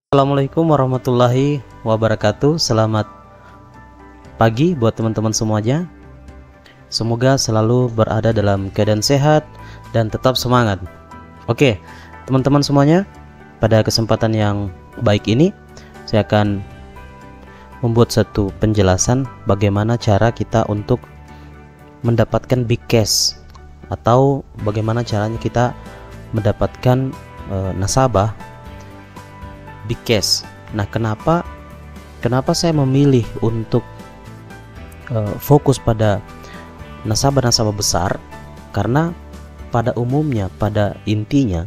Assalamualaikum warahmatullahi wabarakatuh. Selamat pagi buat teman-teman semuanya. Semoga selalu berada dalam keadaan sehat dan tetap semangat. Oke, teman-teman semuanya, pada kesempatan yang baik ini saya akan membuat satu penjelasan bagaimana cara kita untuk mendapatkan big cash, atau bagaimana caranya kita mendapatkan nasabah big cash. Nah, kenapa saya memilih untuk fokus pada nasabah-nasabah besar? Karena pada umumnya, pada intinya,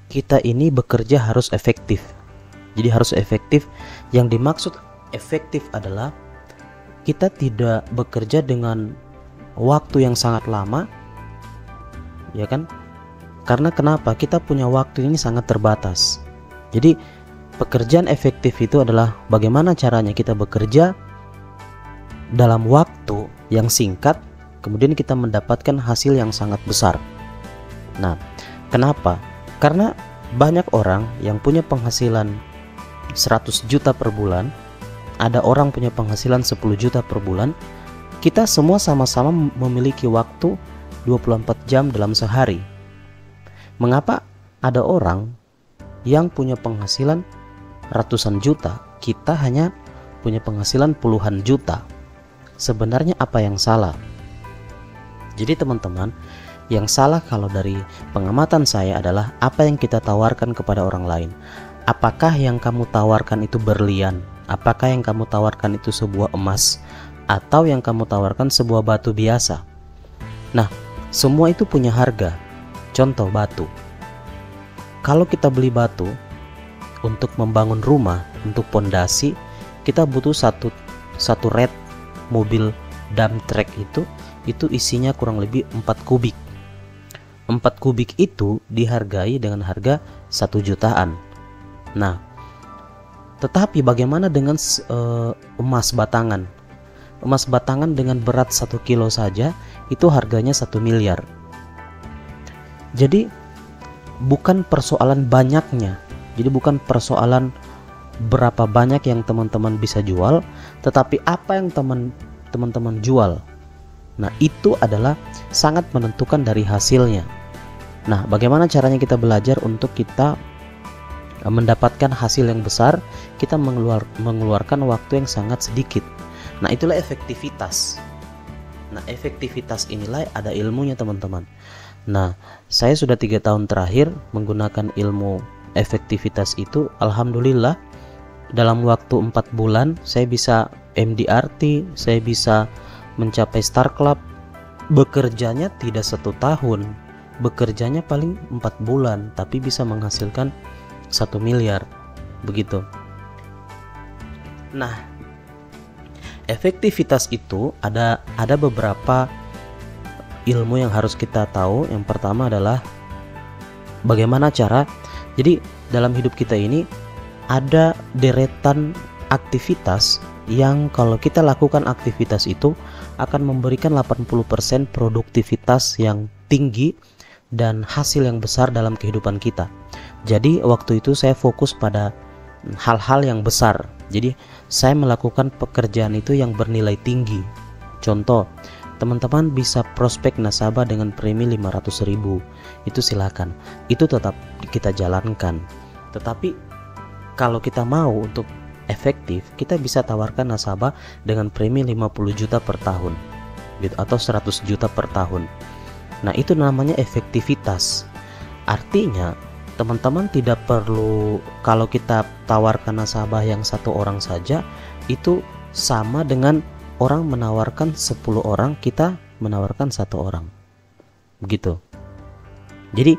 kita ini bekerja harus efektif. Jadi harus efektif. Yang dimaksud efektif adalah kita tidak bekerja dengan waktu yang sangat lama, ya kan? Karena kenapa? Kita punya waktu ini sangat terbatas. Jadi pekerjaan efektif itu adalah bagaimana caranya kita bekerja dalam waktu yang singkat, kemudian kita mendapatkan hasil yang sangat besar. Nah, kenapa? Karena banyak orang yang punya penghasilan 100 juta per bulan, ada orang punya penghasilan 10 juta per bulan. Kita semua sama-sama memiliki waktu 24 jam dalam sehari. Mengapa ada orang yang punya penghasilan ratusan juta, kita hanya punya penghasilan puluhan juta? Sebenarnya apa yang salah? Jadi teman-teman, yang salah kalau dari pengamatan saya adalah apa yang kita tawarkan kepada orang lain. Apakah yang kamu tawarkan itu berlian? Apakah yang kamu tawarkan itu sebuah emas? Atau yang kamu tawarkan sebuah batu biasa? Nah, semua itu punya harga. Contoh batu. Kalau kita beli batu untuk membangun rumah, untuk pondasi, kita butuh satu red mobil dump truck itu isinya kurang lebih 4 kubik. 4 kubik itu dihargai dengan harga 1 jutaan. Nah, tetapi bagaimana dengan emas batangan? Emas batangan dengan berat 1 kilo saja itu harganya 1 miliar. Jadi bukan persoalan banyaknya. Jadi bukan persoalan berapa banyak yang teman-teman bisa jual, tetapi apa yang teman-teman jual. Nah, itu adalah sangat menentukan dari hasilnya. Nah, bagaimana caranya kita belajar untuk kita mendapatkan hasil yang besar? Kita mengeluarkan waktu yang sangat sedikit. Nah, itulah efektivitas. Nah, efektivitas inilah ada ilmunya, teman-teman. Nah, saya sudah 3 tahun terakhir menggunakan ilmu efektivitas itu. Alhamdulillah, dalam waktu 4 bulan saya bisa MDRT, saya bisa mencapai Star Club. Bekerjanya tidak 1 tahun, bekerjanya paling 4 bulan, tapi bisa menghasilkan 1 miliar, begitu. Nah, efektivitas itu ada beberapa ilmu yang harus kita tahu. Yang pertama adalah bagaimana cara. Jadi dalam hidup kita ini ada deretan aktivitas yang kalau kita lakukan aktivitas itu akan memberikan 80% produktivitas yang tinggi dan hasil yang besar dalam kehidupan kita. Jadi waktu itu saya fokus pada hal-hal yang besar. Jadi saya melakukan pekerjaan itu yang bernilai tinggi. Contoh, teman-teman bisa prospek nasabah dengan premi 500.000. Itu silakan, itu tetap kita jalankan. Tetapi kalau kita mau untuk efektif, kita bisa tawarkan nasabah dengan premi 50 juta per tahun gitu, atau 100 juta per tahun. Nah, itu namanya efektivitas. Artinya teman-teman tidak perlu, kalau kita tawarkan nasabah yang 1 orang saja, itu sama dengan orang menawarkan 10 orang, kita menawarkan 1 orang, begitu. Jadi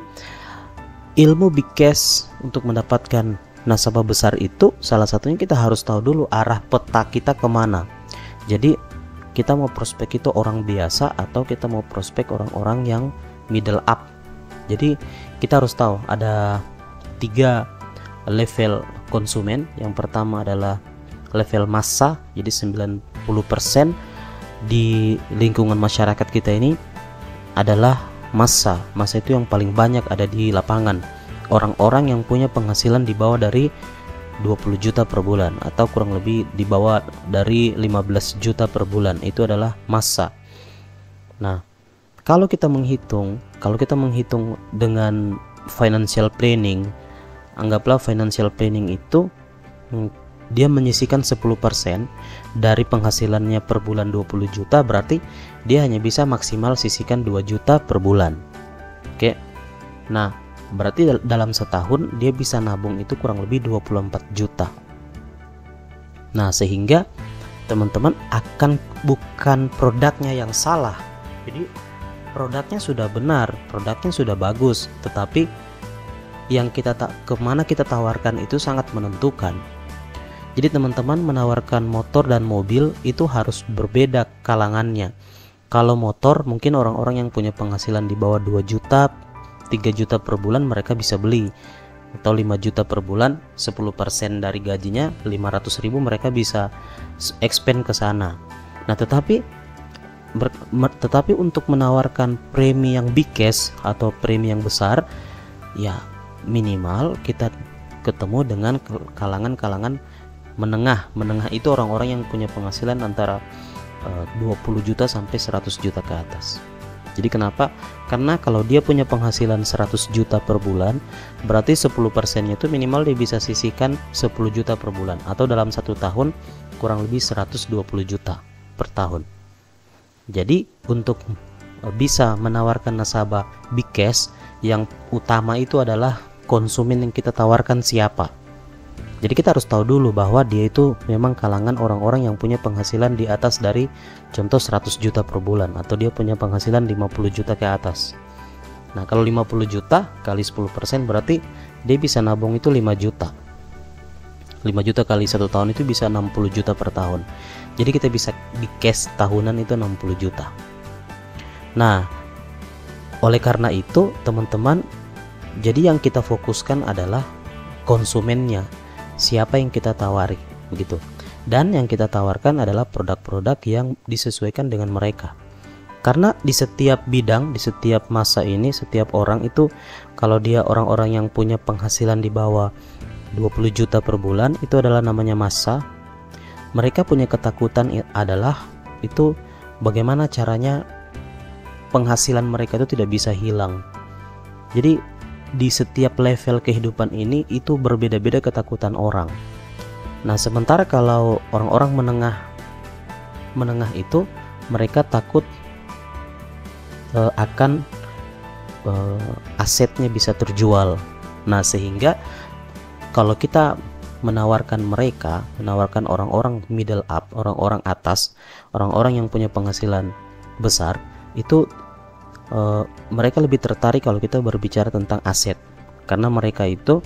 ilmu big cash untuk mendapatkan nasabah besar itu salah satunya kita harus tahu dulu arah peta kita kemana. Jadi kita mau prospek itu orang biasa atau kita mau prospek orang-orang yang middle up. Jadi kita harus tahu ada 3 level konsumen. Yang pertama adalah level massa, jadi 90% di lingkungan masyarakat kita ini adalah massa. Massa itu yang paling banyak ada di lapangan. Orang-orang yang punya penghasilan di bawah dari 20 juta per bulan, atau kurang lebih di bawah dari 15 juta per bulan. Itu adalah massa. Nah, kalau kita menghitung dengan financial planning, anggaplah financial planning itu dia menyisihkan 10% dari penghasilannya per bulan 20 juta, berarti dia hanya bisa maksimal sisihkan 2 juta per bulan. Oke. Nah, berarti dalam setahun dia bisa nabung itu kurang lebih 24 juta. Nah, sehingga teman-teman bukan produknya yang salah. Jadi produknya sudah benar, produknya sudah bagus, tetapi yang kemana kita tawarkan itu sangat menentukan. Jadi teman-teman menawarkan motor dan mobil itu harus berbeda kalangannya. Kalau motor mungkin orang-orang yang punya penghasilan di bawah 2 juta, 3 juta per bulan mereka bisa beli, atau 5 juta per bulan, 10% dari gajinya 500.000 mereka bisa expand ke sana. Nah, tetapi untuk menawarkan premi yang big cash atau premi yang besar, ya minimal kita ketemu dengan kalangan menengah. Menengah itu orang-orang yang punya penghasilan antara 20 juta sampai 100 juta ke atas. Jadi kenapa? Karena kalau dia punya penghasilan 100 juta per bulan, berarti 10% itu minimal dia bisa sisihkan 10 juta per bulan, atau dalam 1 tahun kurang lebih 120 juta per tahun. Jadi untuk bisa menawarkan nasabah big cash, yang utama itu adalah konsumen yang kita tawarkan siapa. Jadi kita harus tahu dulu bahwa dia itu memang kalangan orang-orang yang punya penghasilan di atas dari contoh 100 juta per bulan, atau dia punya penghasilan 50 juta ke atas. Nah, kalau 50 juta kali 10% berarti dia bisa nabung itu 5 juta. 5 juta kali 1 tahun itu bisa 60 juta per tahun. Jadi kita bisa di cash tahunan itu 60 juta. Nah, oleh karena itu teman-teman, jadi yang kita fokuskan adalah konsumennya. Siapa yang kita tawari, begitu. Dan yang kita tawarkan adalah produk-produk yang disesuaikan dengan mereka. Karena di setiap bidang, di setiap masa ini, setiap orang itu, kalau dia orang-orang yang punya penghasilan di bawah 20 juta per bulan, itu adalah namanya massa. Mereka punya ketakutan adalah itu bagaimana caranya penghasilan mereka itu tidak bisa hilang. Jadi di setiap level kehidupan ini itu berbeda-beda ketakutan orang. Nah, sementara kalau orang-orang menengah itu mereka takut akan asetnya bisa terjual. Nah, sehingga kalau kita menawarkan orang-orang middle up, orang-orang atas, orang-orang yang punya penghasilan besar, itu mereka lebih tertarik kalau kita berbicara tentang aset, karena mereka itu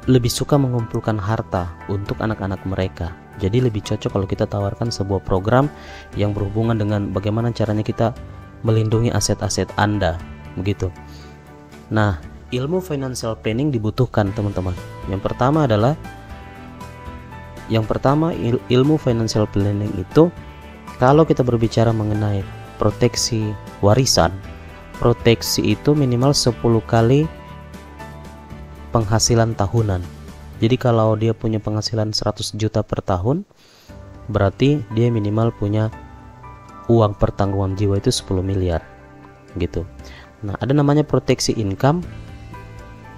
lebih suka mengumpulkan harta untuk anak-anak mereka. Jadi lebih cocok kalau kita tawarkan sebuah program yang berhubungan dengan bagaimana caranya kita melindungi aset-aset Anda, begitu. Nah, ilmu financial planning dibutuhkan teman-teman. Yang pertama ilmu financial planning itu, kalau kita berbicara mengenai proteksi warisan, proteksi itu minimal 10 kali penghasilan tahunan. Jadi kalau dia punya penghasilan 100 juta per tahun, berarti dia minimal punya uang pertanggungan jiwa itu 10 miliar gitu. Nah, ada namanya proteksi income,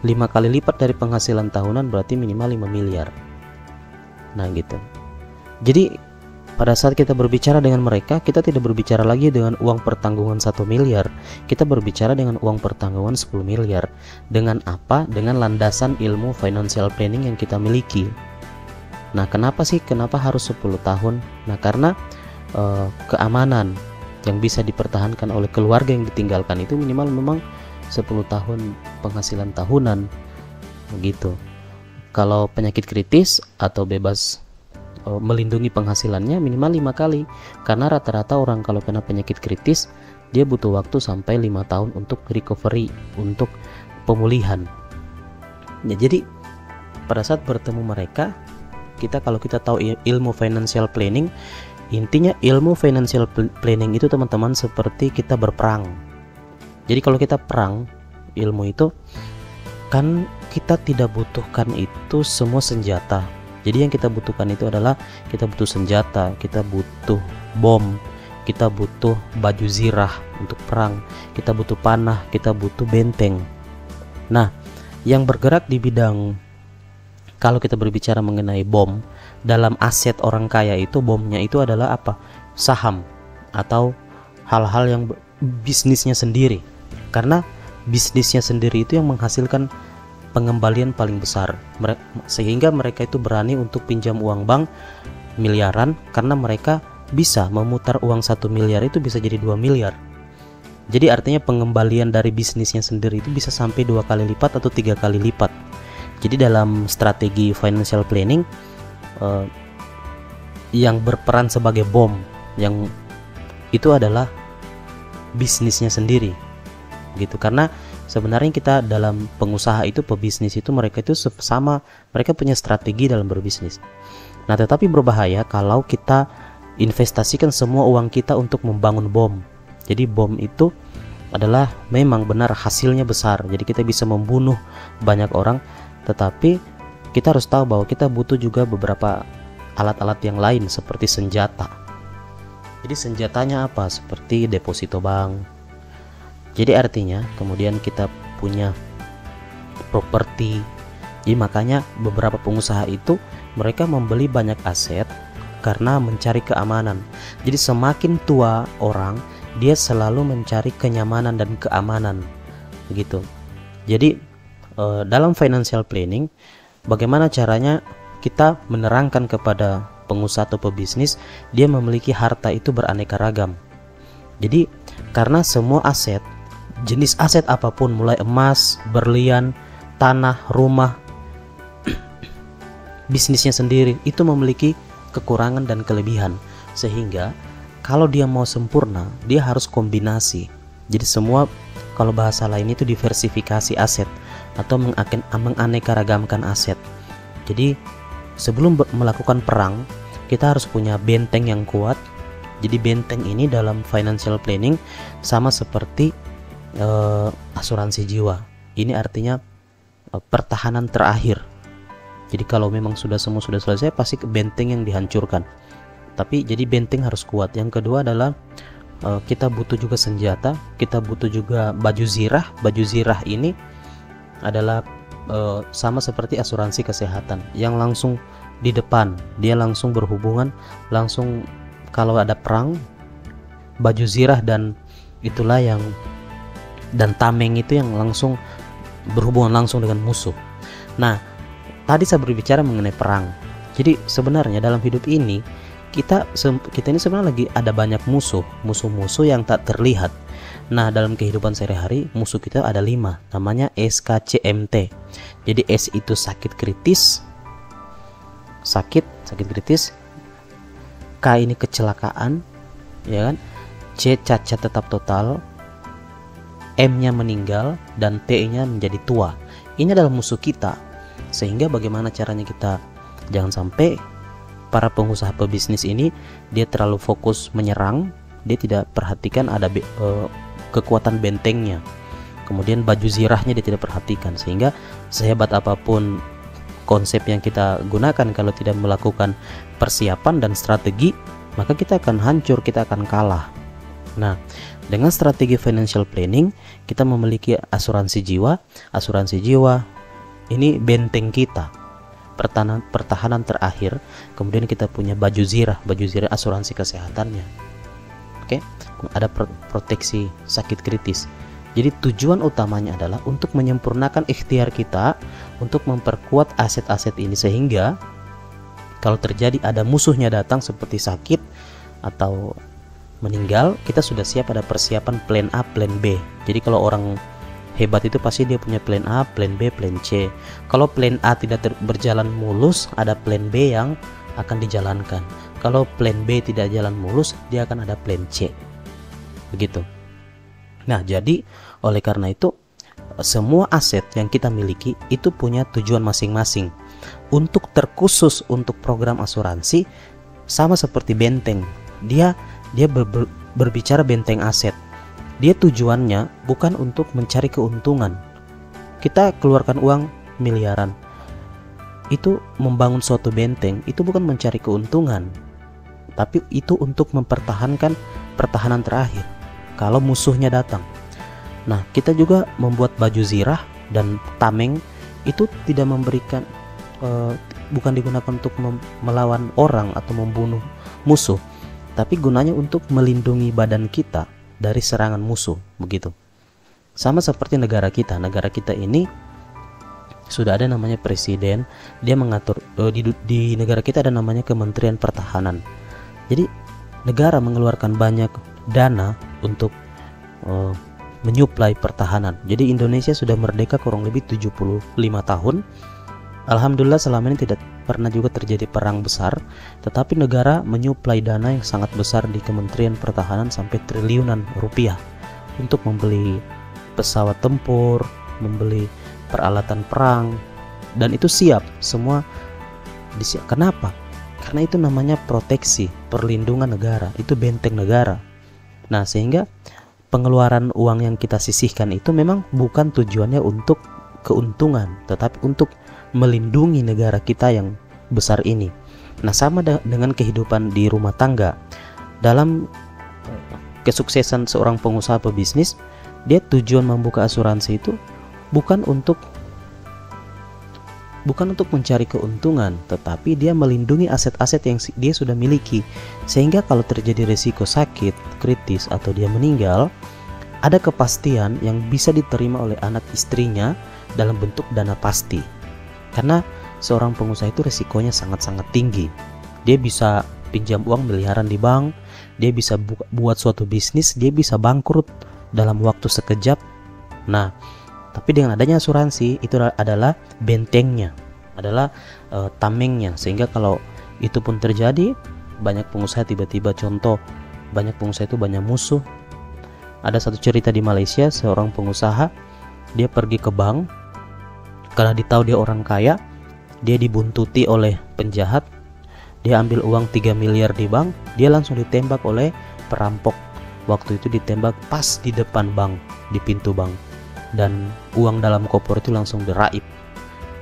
5 kali lipat dari penghasilan tahunan, berarti minimal 5 miliar. Nah gitu. Jadi pada saat kita berbicara dengan mereka, kita tidak berbicara lagi dengan uang pertanggungan 1 miliar. Kita berbicara dengan uang pertanggungan 10 miliar. Dengan apa? Dengan landasan ilmu financial planning yang kita miliki. Nah, kenapa harus 10 tahun? Nah, karena keamanan yang bisa dipertahankan oleh keluarga yang ditinggalkan itu minimal memang 10 tahun penghasilan tahunan. Begitu. Kalau penyakit kritis atau bebas melindungi penghasilannya minimal 5 kali, karena rata-rata orang kalau kena penyakit kritis dia butuh waktu sampai 5 tahun untuk recovery, untuk pemulihan. Ya, jadi pada saat bertemu mereka, kalau kita tahu ilmu financial planning, intinya ilmu financial planning itu teman-teman seperti kita berperang. Jadi kalau kita perang, ilmu itu kan kita tidak butuhkan itu semua senjata. Jadi yang kita butuhkan itu adalah kita butuh senjata, kita butuh bom, kita butuh baju zirah untuk perang, kita butuh panah, kita butuh benteng. Nah, yang bergerak di bidang, kalau kita berbicara mengenai bom, dalam aset orang kaya itu bomnya itu adalah apa? Saham atau hal-hal yang bisnisnya sendiri. Karena bisnisnya sendiri itu yang menghasilkan pengembalian paling besar, sehingga mereka itu berani untuk pinjam uang bank miliaran, karena mereka bisa memutar uang 1 miliar itu bisa jadi 2 miliar. Jadi artinya pengembalian dari bisnisnya sendiri itu bisa sampai 2 kali lipat atau 3 kali lipat. Jadi dalam strategi financial planning, yang berperan sebagai bom yang itu adalah bisnisnya sendiri gitu. Karena sebenarnya kita dalam pengusaha itu, pebisnis itu, mereka itu sama, mereka punya strategi dalam berbisnis. Nah, tetapi berbahaya kalau kita investasikan semua uang kita untuk membangun bom. Jadi bom itu adalah memang benar hasilnya besar, jadi kita bisa membunuh banyak orang, tetapi kita harus tahu bahwa kita butuh juga beberapa alat-alat yang lain seperti senjata. Jadi senjatanya apa? Seperti deposito bank. Jadi artinya kemudian kita punya properti. Jadi makanya beberapa pengusaha itu mereka membeli banyak aset karena mencari keamanan. Jadi semakin tua orang, dia selalu mencari kenyamanan dan keamanan begitu. Jadi dalam financial planning, bagaimana caranya kita menerangkan kepada pengusaha atau pebisnis, dia memiliki harta itu beraneka ragam. Jadi karena semua aset, jenis aset apapun, mulai emas, berlian, tanah, rumah, bisnisnya sendiri itu memiliki kekurangan dan kelebihan, sehingga kalau dia mau sempurna, dia harus kombinasi. Jadi semua, kalau bahasa lain itu diversifikasi aset atau menganeka-ragamkan aset. Jadi sebelum melakukan perang, kita harus punya benteng yang kuat. Jadi benteng ini dalam financial planning sama seperti asuransi jiwa. Ini artinya pertahanan terakhir. Jadi kalau memang semua sudah selesai, pasti benteng yang dihancurkan. Tapi jadi benteng harus kuat. Yang kedua adalah kita butuh juga senjata, kita butuh juga baju zirah. Baju zirah ini adalah sama seperti asuransi kesehatan yang langsung di depan, dia langsung berhubungan, langsung kalau ada perang, baju zirah dan itulah yang, dan tameng itu yang langsung berhubungan langsung dengan musuh. Nah, tadi saya berbicara mengenai perang. Jadi sebenarnya dalam hidup ini kita ini sebenarnya lagi ada banyak musuh-musuh yang tak terlihat. Nah, dalam kehidupan sehari-hari musuh kita ada 5, namanya SKCMT. Jadi S itu sakit kritis, sakit kritis. K ini kecelakaan, ya kan? C cacat tetap total, M-nya meninggal, dan T-nya menjadi tua. Ini adalah musuh kita. Sehingga bagaimana caranya kita jangan sampai para pengusaha pebisnis ini dia terlalu fokus menyerang, dia tidak perhatikan ada kekuatan bentengnya. Kemudian baju zirahnya dia tidak perhatikan, sehingga sehebat apapun konsep yang kita gunakan, kalau tidak melakukan persiapan dan strategi, maka kita akan hancur, kita akan kalah. Nah, dengan strategi financial planning, kita memiliki asuransi jiwa. Asuransi jiwa ini benteng kita, pertahanan terakhir. Kemudian kita punya baju zirah asuransi kesehatannya. Oke, ada proteksi sakit kritis. Jadi tujuan utamanya adalah untuk menyempurnakan ikhtiar kita untuk memperkuat aset-aset ini, sehingga kalau terjadi ada musuhnya datang seperti sakit atau meninggal, kita sudah siap, ada persiapan plan A, plan B. Jadi kalau orang hebat itu pasti dia punya plan A, plan B, plan C. Kalau plan A tidak berjalan mulus, ada plan B yang akan dijalankan. Kalau plan B tidak jalan mulus, dia akan ada plan C. Begitu. Nah, jadi oleh karena itu semua aset yang kita miliki itu punya tujuan masing-masing. Untuk terkhusus untuk program asuransi sama seperti benteng. Dia berbicara benteng aset. Dia tujuannya bukan untuk mencari keuntungan. Kita keluarkan uang miliaran. Itu membangun suatu benteng, itu bukan mencari keuntungan, tapi itu untuk mempertahankan pertahanan terakhir kalau musuhnya datang. Nah, kita juga membuat baju zirah dan tameng itu tidak memberikan bukan digunakan untuk melawan orang atau membunuh musuh, tapi gunanya untuk melindungi badan kita dari serangan musuh, begitu. Sama seperti negara kita ini sudah ada namanya presiden, dia mengatur di negara kita ada namanya Kementerian Pertahanan. Jadi negara mengeluarkan banyak dana untuk menyuplai pertahanan. Jadi Indonesia sudah merdeka kurang lebih 75 tahun. Alhamdulillah selama ini tidak pernah juga terjadi perang besar, tetapi negara menyuplai dana yang sangat besar di Kementerian Pertahanan sampai triliunan rupiah untuk membeli pesawat tempur, membeli peralatan perang, dan itu siap semua disiap. Kenapa? Karena itu namanya proteksi, perlindungan negara, itu benteng negara. Nah, sehingga pengeluaran uang yang kita sisihkan itu memang bukan tujuannya untuk keuntungan, tetapi untuk melindungi negara kita yang besar ini. Nah, sama dengan kehidupan di rumah tangga. Dalam kesuksesan seorang pengusaha pebisnis, dia tujuan membuka asuransi itu bukan untuk mencari keuntungan, tetapi dia melindungi aset-aset yang dia sudah miliki, sehingga kalau terjadi risiko sakit kritis atau dia meninggal, ada kepastian yang bisa diterima oleh anak istrinya dalam bentuk dana pasti. Karena seorang pengusaha itu risikonya sangat-sangat tinggi. Dia bisa pinjam uang miliaran di bank, dia bisa buat suatu bisnis, dia bisa bangkrut dalam waktu sekejap. Nah, tapi dengan adanya asuransi, itu adalah bentengnya, adalah tamengnya, sehingga kalau itu pun terjadi, banyak pengusaha tiba-tiba, contoh, banyak pengusaha itu banyak musuh. Ada satu cerita di Malaysia, seorang pengusaha, dia pergi ke bank, karena ditahu dia orang kaya, dia dibuntuti oleh penjahat, dia ambil uang 3 miliar di bank, dia langsung ditembak oleh perampok. Waktu itu ditembak pas di depan bank, di pintu bank. Dan uang dalam koper itu langsung diraib,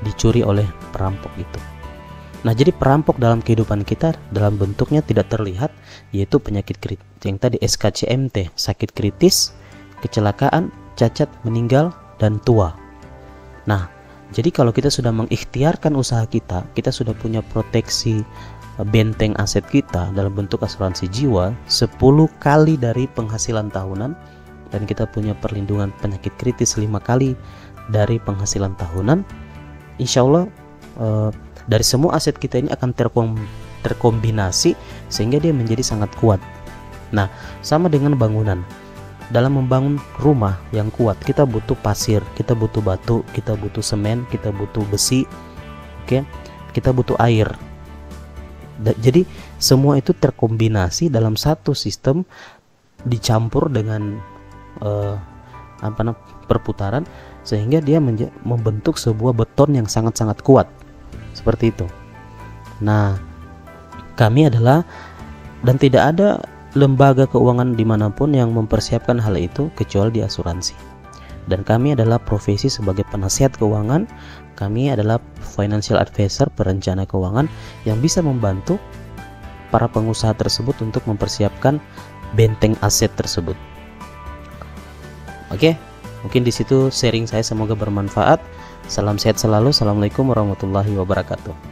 dicuri oleh perampok itu. Nah, jadi perampok dalam kehidupan kita dalam bentuknya tidak terlihat, yaitu penyakit kritis yang tadi SKCMT, sakit kritis, kecelakaan, cacat, meninggal, dan tua. Nah, jadi kalau kita sudah mengikhtiarkan usaha kita, kita sudah punya proteksi benteng aset kita dalam bentuk asuransi jiwa 10 kali dari penghasilan tahunan, dan kita punya perlindungan penyakit kritis 5 kali dari penghasilan tahunan. Insya Allah dari semua aset kita ini akan terkombinasi sehingga dia menjadi sangat kuat. Nah, sama dengan bangunan. Dalam membangun rumah yang kuat, kita butuh pasir, kita butuh batu, kita butuh semen, kita butuh besi, kita butuh air. Jadi semua itu terkombinasi dalam satu sistem, dicampur dengan perputaran, sehingga dia membentuk sebuah beton yang sangat-sangat kuat seperti itu. Nah, kami adalah, dan tidak ada lembaga keuangan dimanapun yang mempersiapkan hal itu kecuali di asuransi. Dan kami adalah profesi sebagai penasihat keuangan, kami adalah financial advisor, perencana keuangan yang bisa membantu para pengusaha tersebut untuk mempersiapkan benteng aset tersebut. Oke, mungkin di situ sharing saya, semoga bermanfaat. Salam sehat selalu. Assalamualaikum warahmatullahi wabarakatuh.